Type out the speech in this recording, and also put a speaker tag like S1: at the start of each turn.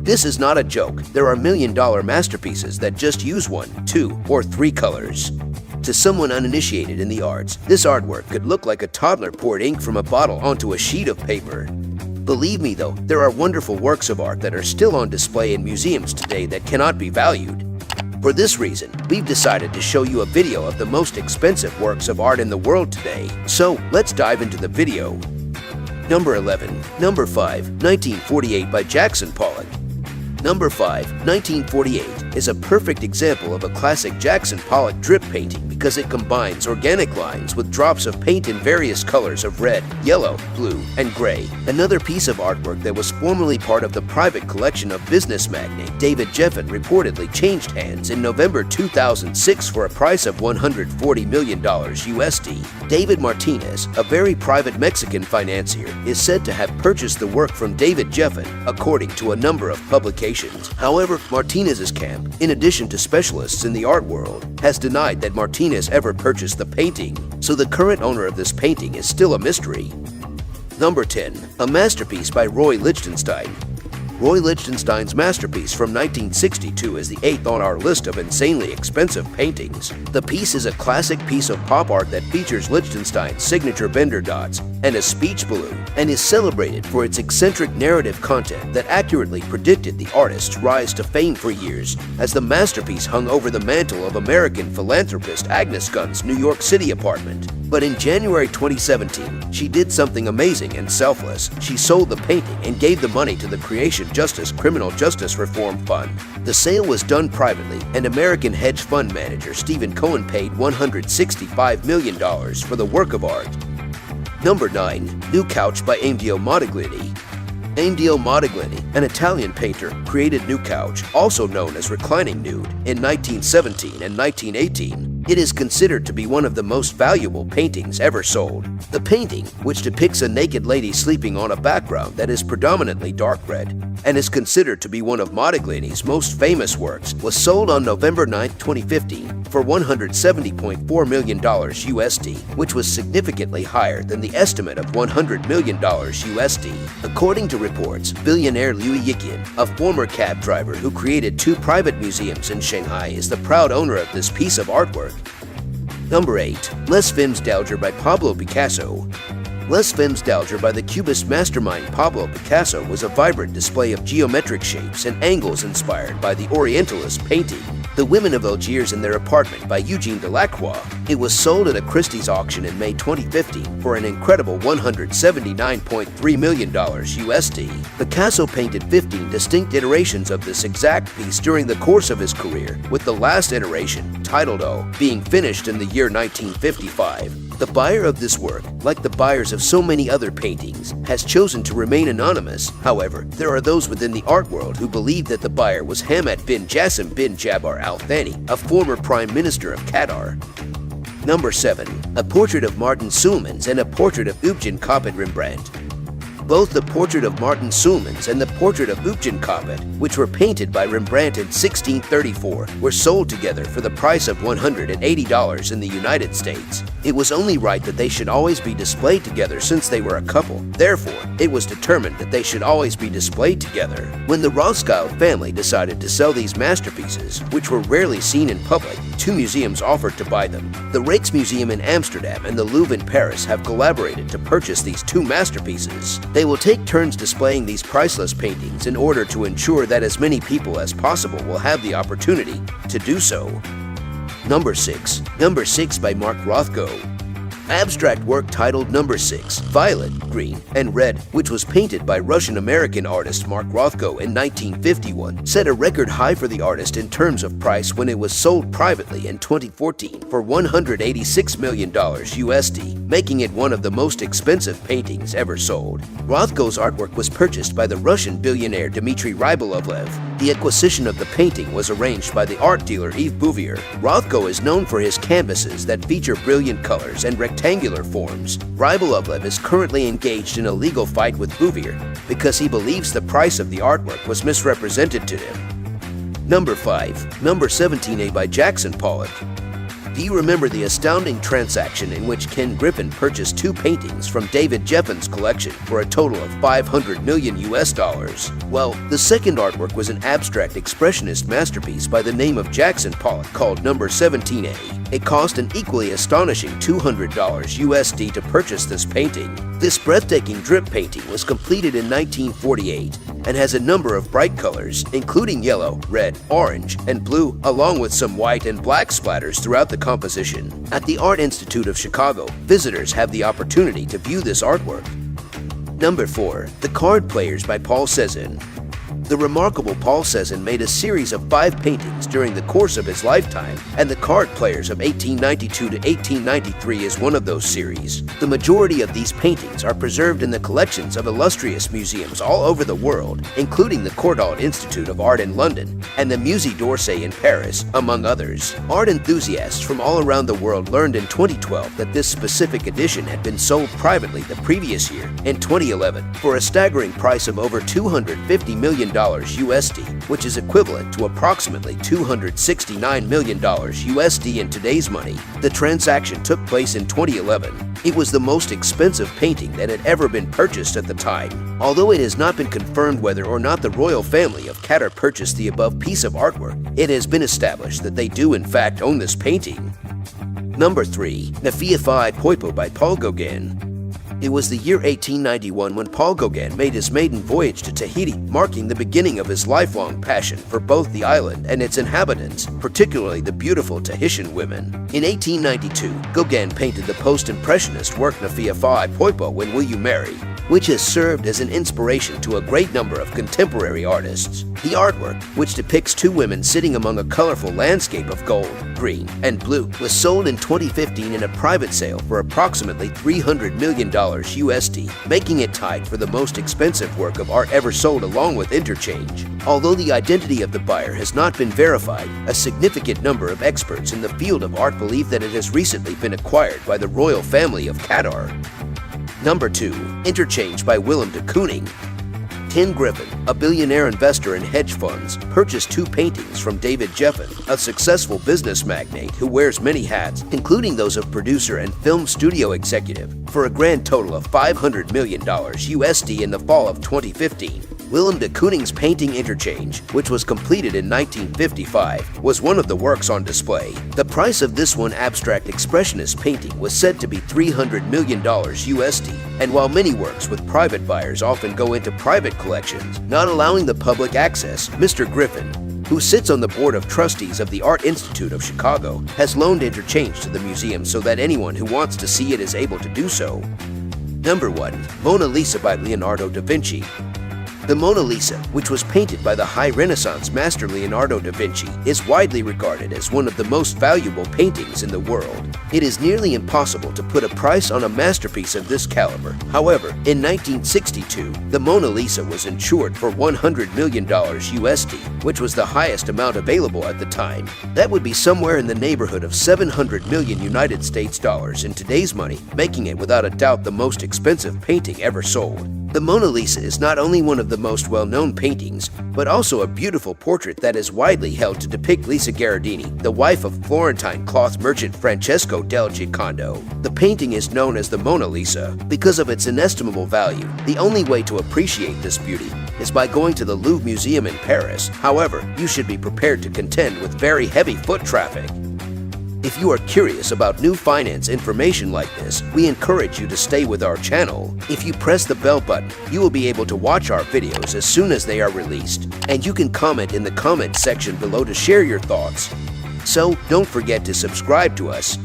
S1: This is not a joke. There are million-dollar masterpieces that just use 1, 2, or 3 colors. To someone uninitiated in the arts, this artwork could look like a toddler poured ink from a bottle onto a sheet of paper. Believe me though, there are wonderful works of art that are still on display in museums today that cannot be valued. For this reason, we've decided to show you a video of the most expensive works of art in the world today. So, let's dive into the video. Number 11. Number 5. 1948 by Jackson Pollock. Number 5. 1948 is a perfect example of a classic Jackson Pollock drip painting because it combines organic lines with drops of paint in various colors of red, yellow, blue, and gray. Another piece of artwork that was formerly part of the private collection of business magnate David Geffen reportedly changed hands in November 2006 for a price of $140 million USD. David Martinez, a very private Mexican financier, is said to have purchased the work from David Geffen, according to a number of publications. However, Martinez's camp, in addition to specialists in the art world, has denied that Martinez ever purchased the painting, so the current owner of this painting is still a mystery. Number 10. A masterpiece by Roy Lichtenstein. Roy Lichtenstein's masterpiece from 1962 is the 8th on our list of insanely expensive paintings. The piece is a classic piece of pop art that features Lichtenstein's signature Bender dots and a speech balloon, and is celebrated for its eccentric narrative content that accurately predicted the artist's rise to fame for years, as the masterpiece hung over the mantle of American philanthropist Agnes Gunn's New York City apartment. But in January 2017, she did something amazing and selfless. She sold the painting and gave the money to the Creation Justice Criminal Justice Reform Fund. The sale was done privately, and American hedge fund manager Stephen Cohen paid $165 million for the work of art. Number 9. New Couch by Amedeo Modigliani. Amedeo Modigliani, an Italian painter, created New Couch, also known as Reclining Nude, in 1917 and 1918. It is considered to be one of the most valuable paintings ever sold. The painting, which depicts a naked lady sleeping on a background that is predominantly dark red, and is considered to be one of Modigliani's most famous works, was sold on November 9, 2015 for $170.4 million USD, which was significantly higher than the estimate of $100 million USD. According to reports, billionaire Liu Yiqian, a former cab driver who created 2 private museums in Shanghai, is the proud owner of this piece of artwork. Number 8. Les Femmes d'Alger by Pablo Picasso. Les Femmes d'Alger by the Cubist mastermind Pablo Picasso was a vibrant display of geometric shapes and angles inspired by the Orientalist painting The Women of Algiers in Their Apartment by Eugene Delacroix. It was sold at a Christie's auction in May 2015 for an incredible $179.3 million USD. Picasso painted 15 distinct iterations of this exact piece during the course of his career, with the last iteration, titled O, being finished in the year 1955. The buyer of this work, like the buyers of so many other paintings, has chosen to remain anonymous. However, there are those within the art world who believe that the buyer was Hamad bin Jassim bin Jabbar Al Thani, a former Prime Minister of Qatar. Number 7. A portrait of Martin Sulemans and a portrait of Eugen Capet Rembrandt. Both the portrait of Martin Sulemans and the portrait of Eugen Capet, which were painted by Rembrandt in 1634, were sold together for the price of $180 in the United States. It was only right that they should always be displayed together since they were a couple. Therefore, it was determined that they should always be displayed together. When the Rothschild family decided to sell these masterpieces, which were rarely seen in public, 2 museums offered to buy them. The Rijksmuseum in Amsterdam and the Louvre in Paris have collaborated to purchase these 2 masterpieces. They will take turns displaying these priceless paintings in order to ensure that as many people as possible will have the opportunity to do so. Number 6. Number 6 by Mark Rothko. Abstract work titled Number 6, Violet, Green, and Red, which was painted by Russian-American artist Mark Rothko in 1951, set a record high for the artist in terms of price when it was sold privately in 2014 for $186 million USD, making it one of the most expensive paintings ever sold. Rothko's artwork was purchased by the Russian billionaire Dmitry Rybolovlev. The acquisition of the painting was arranged by the art dealer Yves Bouvier. Rothko is known for his canvases that feature brilliant colors and rectangular forms. Rybolovlev is currently engaged in a legal fight with Bouvier because he believes the price of the artwork was misrepresented to him. Number 5. Number 17A by Jackson Pollock. Do you remember the astounding transaction in which Ken Griffin purchased 2 paintings from David Jeffen's collection for a total of $500 million US? Well, the second artwork was an abstract expressionist masterpiece by the name of Jackson Pollock called Number 17A. It cost an equally astonishing $200 USD to purchase this painting. This breathtaking drip painting was completed in 1948 and has a number of bright colors, including yellow, red, orange, and blue, along with some white and black splatters throughout the composition. At the Art Institute of Chicago, visitors have the opportunity to view this artwork. Number 4. The Card Players by Paul Cézanne. The remarkable Paul Cézanne made a series of 5 paintings during the course of his lifetime, and The Card Players of 1892 to 1893 is one of those series. The majority of these paintings are preserved in the collections of illustrious museums all over the world, including the Cordal Institute of Art in London and the Musée d'Orsay in Paris, among others. Art enthusiasts from all around the world learned in 2012 that this specific edition had been sold privately the previous year, in 2011, for a staggering price of over $250 million USD, which is equivalent to approximately $269 million USD in today's money. The transaction took place in 2011. It was the most expensive painting that had ever been purchased at the time. Although it has not been confirmed whether or not the royal family of Qatar purchased the above piece of artwork, it has been established that they do in fact own this painting. Number 3. Nafia Poipo by Paul Gauguin. It was the year 1891 when Paul Gauguin made his maiden voyage to Tahiti, marking the beginning of his lifelong passion for both the island and its inhabitants, particularly the beautiful Tahitian women. In 1892, Gauguin painted the post-impressionist work Nafia Poipo, When Will You Marry?, which has served as an inspiration to a great number of contemporary artists. The artwork, which depicts 2 women sitting among a colorful landscape of gold, green, and blue, was sold in 2015 in a private sale for approximately $300 million USD, making it tied for the most expensive work of art ever sold along with Interchange. Although the identity of the buyer has not been verified, a significant number of experts in the field of art believe that it has recently been acquired by the royal family of Qatar. Number 2. Interchange by Willem de Kooning. Ken Griffin, a billionaire investor in hedge funds, purchased 2 paintings from David Jeffen, a successful business magnate who wears many hats, including those of producer and film studio executive, for a grand total of $500 million USD in the fall of 2015. Willem de Kooning's painting Interchange, which was completed in 1955, was one of the works on display. The price of this one abstract expressionist painting was said to be $300 million USD, and while many works with private buyers often go into private collections, not allowing the public access, Mr. Griffin, who sits on the board of trustees of the Art Institute of Chicago, has loaned Interchange to the museum so that anyone who wants to see it is able to do so. Number 1. Mona Lisa by Leonardo da Vinci. The Mona Lisa, which was painted by the high Renaissance master Leonardo da Vinci, is widely regarded as one of the most valuable paintings in the world. It is nearly impossible to put a price on a masterpiece of this caliber. However, in 1962, the Mona Lisa was insured for $100 million USD, which was the highest amount available at the time. That would be somewhere in the neighborhood of 700 million United States dollars in today's money, making it without a doubt the most expensive painting ever sold. The Mona Lisa is not only one of the most well-known paintings, but also a beautiful portrait that is widely held to depict Lisa Gherardini, the wife of Florentine cloth merchant Francesco del Giocondo. The painting is known as the Mona Lisa because of its inestimable value. The only way to appreciate this beauty is by going to the Louvre Museum in Paris. However, you should be prepared to contend with very heavy foot traffic. If you are curious about new finance information like this, we encourage you to stay with our channel. If you press the bell button, you will be able to watch our videos as soon as they are released. And you can comment in the comment section below to share your thoughts. So don't forget to subscribe to us